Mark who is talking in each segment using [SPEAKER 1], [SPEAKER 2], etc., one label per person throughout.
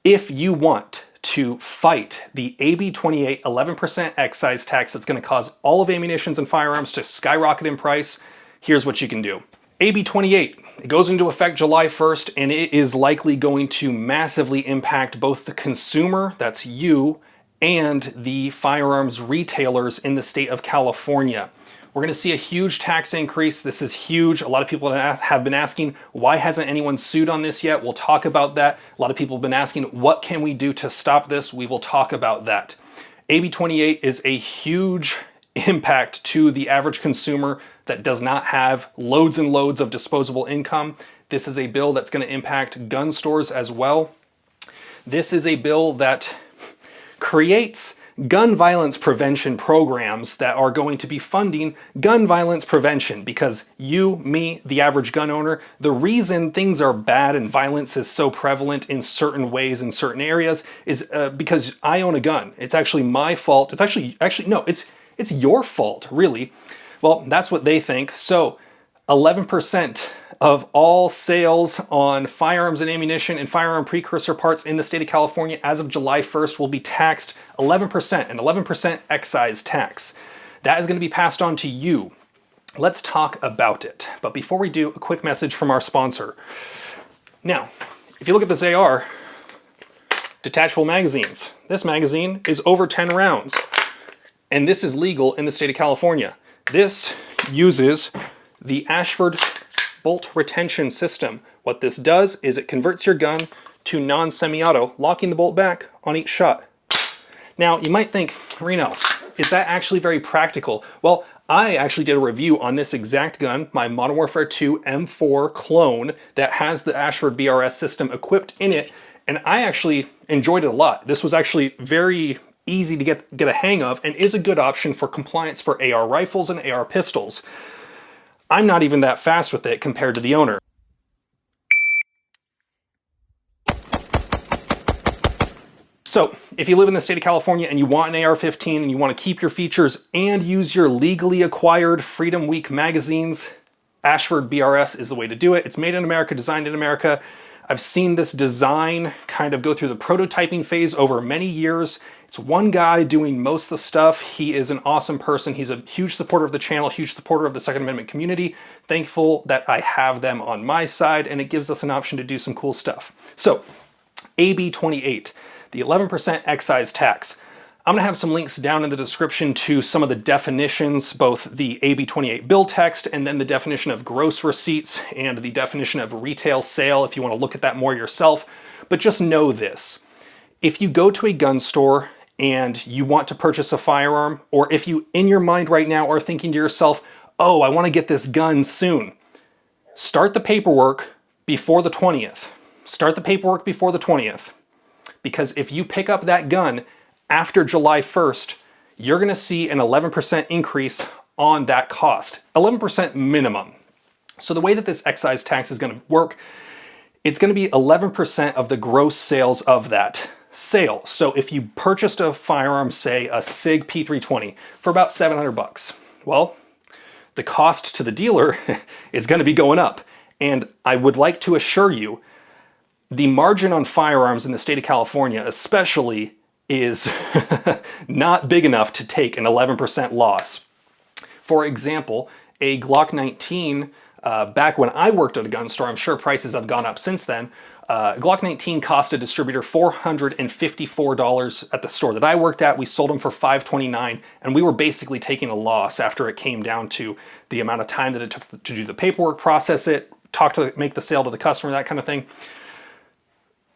[SPEAKER 1] If you want to fight the AB28 11% excise tax that's going to cause all of ammunitions and firearms to skyrocket in price, here's what you can do. AB28, it goes into effect July 1st, and it is likely going to massively impact both the consumer, that's you, and the firearms retailers in the state of California. We're going to see a huge tax increase. This is huge. A lot of people have been asking, why hasn't anyone sued on this yet? We'll talk about that. A lot of people have been asking, what can we do to stop this? We will talk about that. AB28 is a huge impact to the average consumer that does not have loads and loads of disposable income. This is a bill that's going to impact gun stores as well. This is a bill that creates gun violence prevention programs that are going to be funding gun violence prevention, because you, me, the average gun owner, the reason things are bad and violence is so prevalent in certain ways in certain areas is because I own a gun. It's actually my fault. It's actually no, it's your fault, really. Well, that's what they think. So 11% of all sales on firearms and ammunition and firearm precursor parts in the state of California as of July 1st will be taxed 11%, an 11% excise tax. That is going to be passed on to you. Let's talk about it. But before we do, a quick message from our sponsor. Now, if you look at this AR, detachable magazines. This magazine is over 10 rounds, and this is legal in the state of California. This uses the Ashford bolt retention system. What this does is it converts your gun to non-semi-auto, locking the bolt back on each shot. Now, you might think, Reno, is that actually very practical? Well, I actually did a review on this exact gun, my Modern Warfare 2 M4 clone that has the Ashford BRS system equipped in it, and I actually enjoyed it a lot. This was actually very easy to get a hang of and is a good option for compliance for AR rifles and AR pistols. I'm not even that fast with it compared to the owner. So if you live in the state of California and you want an AR-15 and you want to keep your features and use your legally acquired Freedom Week magazines, Ashford BRS is the way to do it. It's made in America, designed in America. I've seen this design kind of go through the prototyping phase over many years. It's one guy doing most of the stuff. He is an awesome person. He's a huge supporter of the channel, huge supporter of the Second Amendment community. Thankful that I have them on my side, and it gives us an option to do some cool stuff. So, AB28, the 11% excise tax. I'm gonna have some links down in the description to some of the definitions, both the AB28 bill text and then the definition of gross receipts and the definition of retail sale if you wanna look at that more yourself. But just know this, if you go to a gun store and you want to purchase a firearm, or if you in your mind right now are thinking to yourself, oh, I wanna get this gun soon, start the paperwork before the 20th. Start the paperwork before the 20th. Because if you pick up that gun after July 1st, you're gonna see an 11% increase on that cost, 11% minimum. So the way that this excise tax is gonna work, it's gonna be 11% of the gross sales of that sale. So if you purchased a firearm, say a SIG P320 for about 700 bucks, well, the cost to the dealer is gonna be going up. And I would like to assure you, the margin on firearms in the state of California especially is not big enough to take an 11% loss. For example, a Glock 19, back when I worked at a gun store, I'm sure prices have gone up since then, Glock 19 cost a distributor $454 at the store that I worked at. We sold them for $529, and we were basically taking a loss after it came down to the amount of time that it took to do the paperwork, process it, make the sale to the customer, that kind of thing.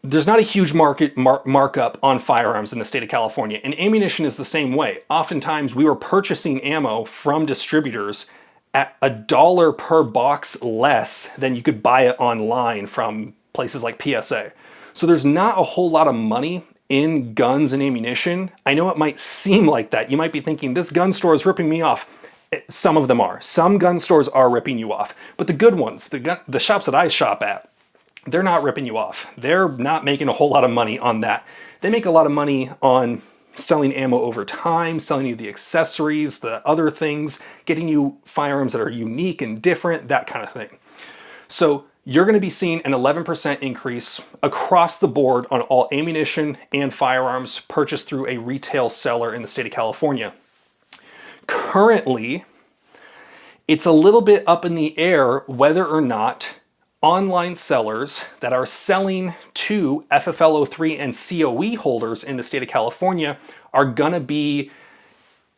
[SPEAKER 1] There's not a huge markup on firearms in the state of California, and ammunition is the same way. Oftentimes we were purchasing ammo from distributors at $1 per box less than you could buy it online from places like PSA. So there's not a whole lot of money in guns and ammunition. I know it might seem like that. You might be thinking, this gun store is ripping me off. Some of them are. Some gun stores are ripping you off. But the good ones, the shops that I shop at, they're not ripping you off. They're not making a whole lot of money on that. They make a lot of money on selling ammo over time, selling you the accessories, the other things, getting you firearms that are unique and different, that kind of thing. So you're going to be seeing an 11% increase across the board on all ammunition and firearms purchased through a retail seller in the state of California. Currently, it's a little bit up in the air whether or not online sellers that are selling to FFL03 and COE holders in the state of California are going to be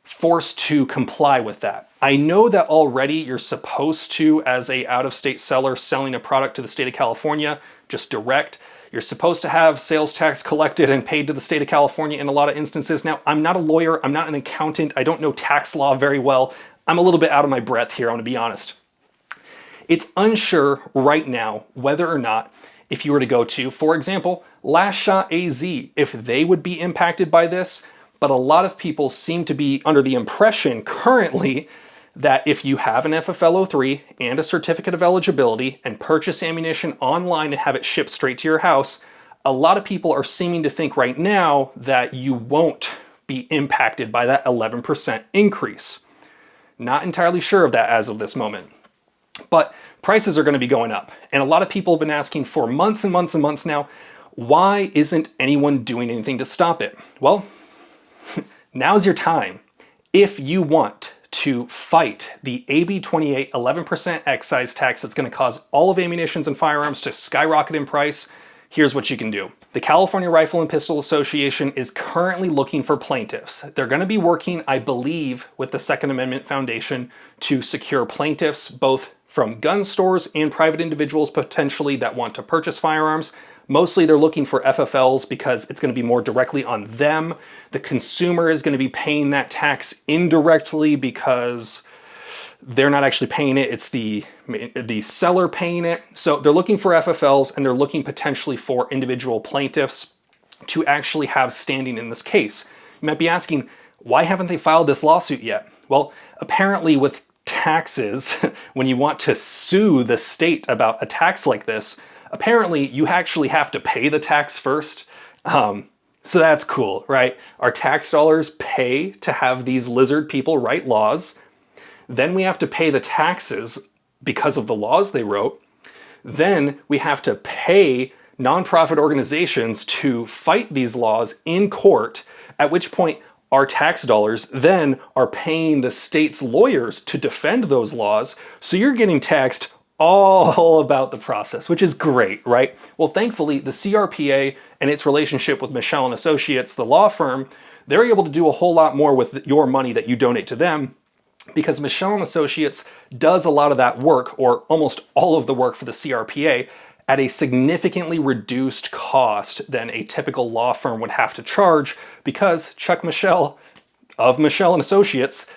[SPEAKER 1] forced to comply with that. I know that already you're supposed to, as a out-of-state seller selling a product to the state of California, just direct, you're supposed to have sales tax collected and paid to the state of California in a lot of instances. Now, I'm not a lawyer, I'm not an accountant, I don't know tax law very well. I'm a little bit out of my breath here, I'm gonna be honest. It's unsure right now whether or not, if you were to go to, for example, Last Shot AZ, if they would be impacted by this. But a lot of people seem to be under the impression currently that if you have an FFL03 and a certificate of eligibility and purchase ammunition online and have it shipped straight to your house, a lot of people are seeming to think right now that you won't be impacted by that 11% increase. Not entirely sure of that as of this moment. But prices are going to be going up. And a lot of people have been asking for months and months and months now, why isn't anyone doing anything to stop it? Well, now's your time. If you want to fight the AB28 11% excise tax that's going to cause all of ammunitions and firearms to skyrocket in price, here's what you can do. The California Rifle and Pistol Association is currently looking for plaintiffs. They're going to be working, I believe, with the Second Amendment Foundation to secure plaintiffs, both from gun stores and private individuals potentially that want to purchase firearms. Mostly they're looking for FFLs because it's going to be more directly on them. The consumer is going to be paying that tax indirectly because they're not actually paying it. It's the seller paying it. So they're looking for FFLs and they're looking potentially for individual plaintiffs to actually have standing in this case. You might be asking, why haven't they filed this lawsuit yet? Well, apparently with taxes, when you want to sue the state about a tax like this, apparently you actually have to pay the tax first. So that's cool, right? Our tax dollars pay to have these lizard people write laws. Then we have to pay the taxes because of the laws they wrote. Then we have to pay nonprofit organizations to fight these laws in court, at which point our tax dollars then are paying the state's lawyers to defend those laws. So you're getting taxed all about the process, which is great, right? Well, thankfully, the CRPA and its relationship with Michelle and Associates, the law firm, they're able to do a whole lot more with your money that you donate to them because Michelle and Associates does a lot of that work, or almost all of the work for the CRPA, at a significantly reduced cost than a typical law firm would have to charge because Chuck Michelle of Michelle and Associates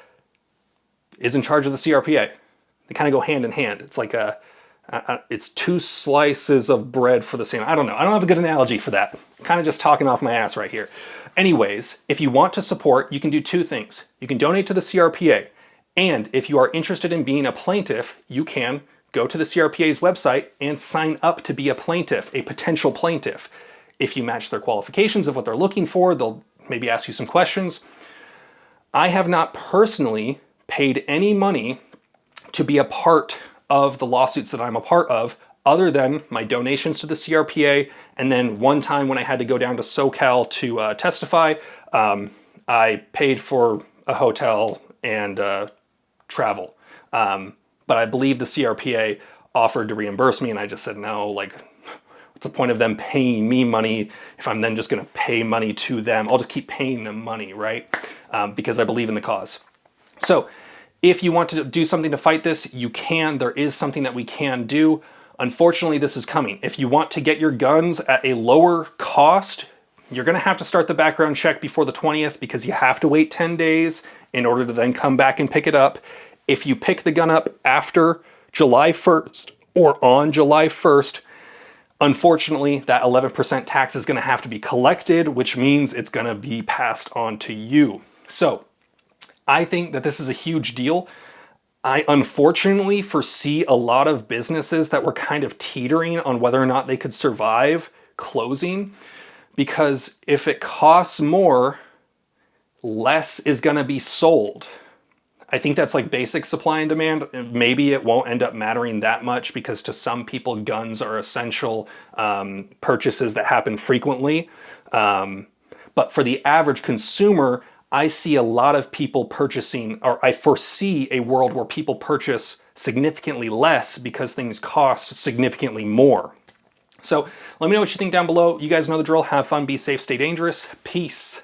[SPEAKER 1] is in charge of the CRPA. They kind of go hand in hand. It's like it's two slices of bread for the same. I don't know. I don't have a good analogy for that. I'm kind of just talking off my ass right here. Anyways, if you want to support, you can do two things. You can donate to the CRPA. And if you are interested in being a plaintiff, you can go to the CRPA's website and sign up to be a plaintiff, a potential plaintiff. If you match their qualifications of what they're looking for, they'll maybe ask you some questions. I have not personally paid any money to be a part of the lawsuits that I'm a part of, other than my donations to the CRPA, and then one time when I had to go down to SoCal to testify, I paid for a hotel and travel. But I believe the CRPA offered to reimburse me, and I just said no, like, what's the point of them paying me money if I'm then just gonna pay money to them? I'll just keep paying them money, right? Because I believe in the cause. So, if you want to do something to fight this, you can. There is something that we can do. Unfortunately, this is coming. If you want to get your guns at a lower cost, you're going to have to start the background check before the 20th because you have to wait 10 days in order to then come back and pick it up. If you pick the gun up after July 1st or on July 1st, unfortunately, that 11% tax is going to have to be collected, which means it's going to be passed on to you. So, I think that this is a huge deal. I unfortunately foresee a lot of businesses that were kind of teetering on whether or not they could survive closing, because if it costs more, less is going to be sold. I think that's like basic supply and demand. Maybe it won't end up mattering that much because to some people, guns are essential purchases that happen frequently. But for the average consumer, I see a lot of people purchasing, or I foresee a world where people purchase significantly less because things cost significantly more. So let me know what you think down below. You guys know the drill. Have fun, be safe, stay dangerous. Peace.